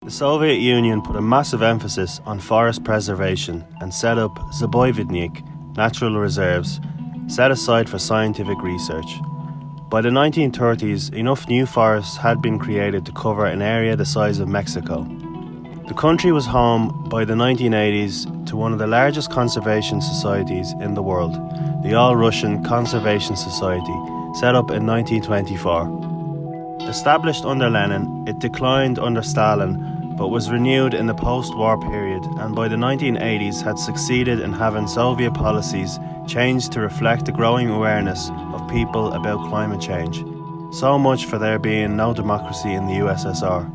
The Soviet Union put a massive emphasis on forest preservation and set up zaboyvidnik, natural reserves, set aside for scientific research. By the 1930s, enough new forests had been created to cover an area the size of Mexico. The country was home by the 1980s to one of the largest conservation societies in the world, the All-Russian Conservation Society, set up in 1924. Established under Lenin, it declined under Stalin, but was renewed in the post-war period, and by the 1980s had succeeded in having Soviet policies changed to reflect the growing awareness of people about climate change. So much for there being no democracy in the USSR.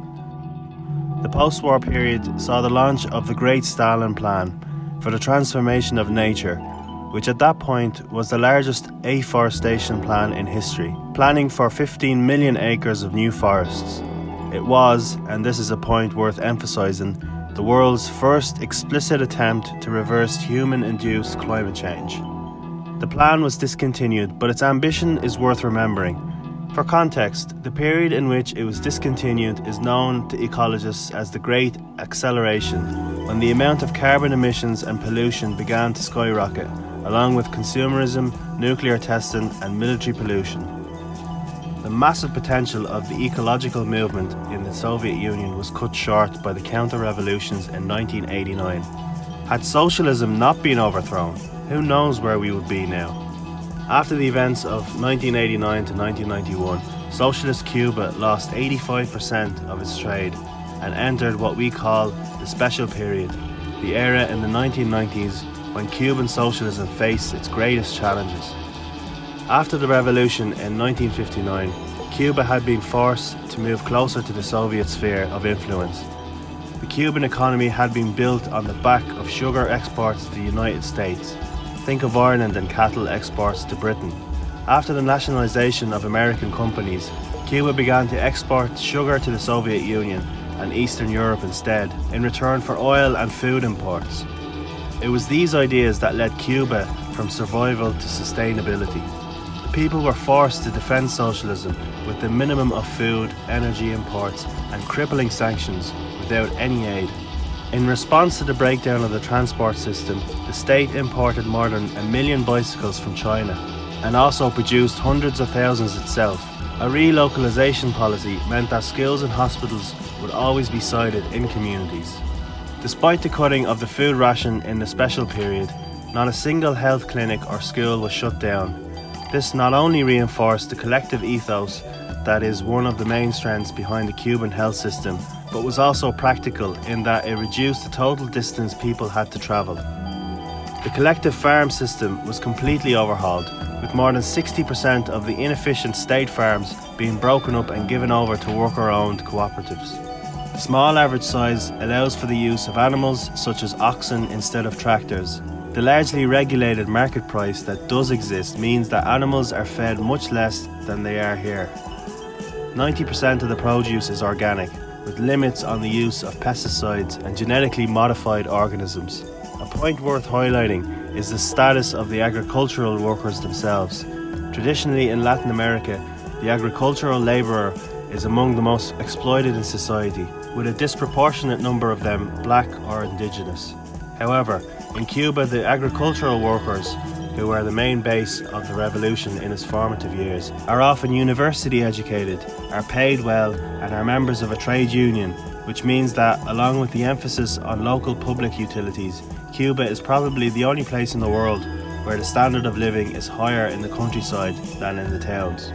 The post-war period saw the launch of the Great Stalin Plan for the transformation of nature, which at that point was the largest afforestation plan in history, planning for 15 million acres of new forests. It was, and this is a point worth emphasising, the world's first explicit attempt to reverse human-induced climate change. The plan was discontinued, but its ambition is worth remembering. For context, the period in which it was discontinued is known to ecologists as the Great Acceleration, when the amount of carbon emissions and pollution began to skyrocket, along with consumerism, nuclear testing and military pollution. The massive potential of the ecological movement in the Soviet Union was cut short by the counter-revolutions in 1989. Had socialism not been overthrown, who knows where we would be now? After the events of 1989 to 1991, Socialist Cuba lost 85% of its trade and entered what we call the Special Period, the era in the 1990s when Cuban socialism faced its greatest challenges. After the revolution in 1959, Cuba had been forced to move closer to the Soviet sphere of influence. The Cuban economy had been built on the back of sugar exports to the United States. Think of Ireland and cattle exports to Britain. After the nationalisation of American companies, Cuba began to export sugar to the Soviet Union and Eastern Europe instead, in return for oil and food imports. It was these ideas that led Cuba from survival to sustainability. The people were forced to defend socialism with the minimum of food, energy imports and crippling sanctions without any aid. In response to the breakdown of the transport system, the state imported more than 1 million bicycles from China and also produced hundreds of thousands itself. A relocalization policy meant that schools and hospitals would always be sited in communities. Despite the cutting of the food ration in the Special Period, not a single health clinic or school was shut down. This not only reinforced the collective ethos that is one of the main strengths behind the Cuban health system, but was also practical in that it reduced the total distance people had to travel. The collective farm system was completely overhauled, with more than 60% of the inefficient state farms being broken up and given over to worker-owned cooperatives. The small average size allows for the use of animals such as oxen instead of tractors. The largely regulated market price that does exist means that animals are fed much less than they are here. 90% of the produce is organic, with limits on the use of pesticides and genetically modified organisms. A point worth highlighting is the status of the agricultural workers themselves. Traditionally in Latin America, the agricultural labourer is among the most exploited in society, with a disproportionate number of them black or indigenous. However, in Cuba, the agricultural workers, who are the main base of the revolution in its formative years, are often university educated, are paid well and are members of a trade union, which means that, along with the emphasis on local public utilities, Cuba is probably the only place in the world where the standard of living is higher in the countryside than in the towns.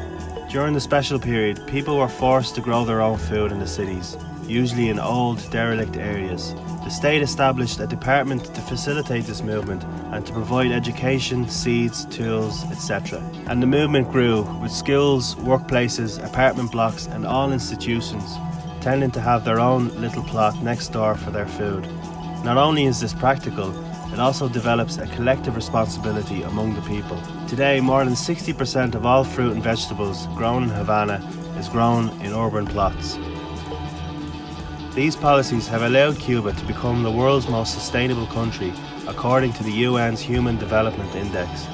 During the Special Period, people were forced to grow their own food in the cities, usually in old, derelict areas. The state established a department to facilitate this movement and to provide education, seeds, tools, etc. And the movement grew, with schools, workplaces, apartment blocks and all institutions tending to have their own little plot next door for their food. Not only is this practical, it also develops a collective responsibility among the people. Today, more than 60% of all fruit and vegetables grown in Havana is grown in urban plots. These policies have allowed Cuba to become the world's most sustainable country, according to the UN's Human Development Index.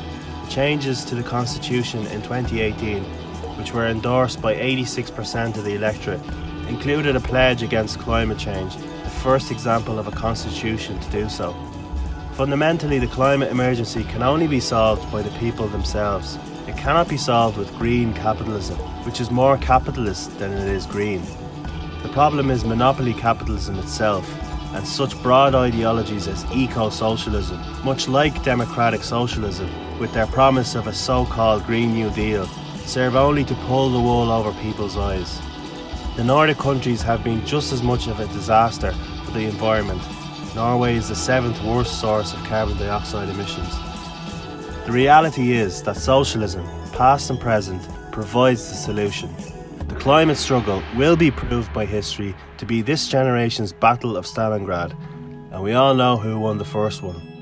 Changes to the constitution in 2018, which were endorsed by 86% of the electorate, included a pledge against climate change, the first example of a constitution to do so. Fundamentally, the climate emergency can only be solved by the people themselves. It cannot be solved with green capitalism, which is more capitalist than it is green. The problem is monopoly capitalism itself, and such broad ideologies as eco-socialism, much like democratic socialism, with their promise of a so-called Green New Deal, serve only to pull the wool over people's eyes. The Nordic countries have been just as much of a disaster for the environment. Norway is the 7th worst source of carbon dioxide emissions. The reality is that socialism, past and present, provides the solution. The climate struggle will be proved by history to be this generation's Battle of Stalingrad, and we all know who won the first one.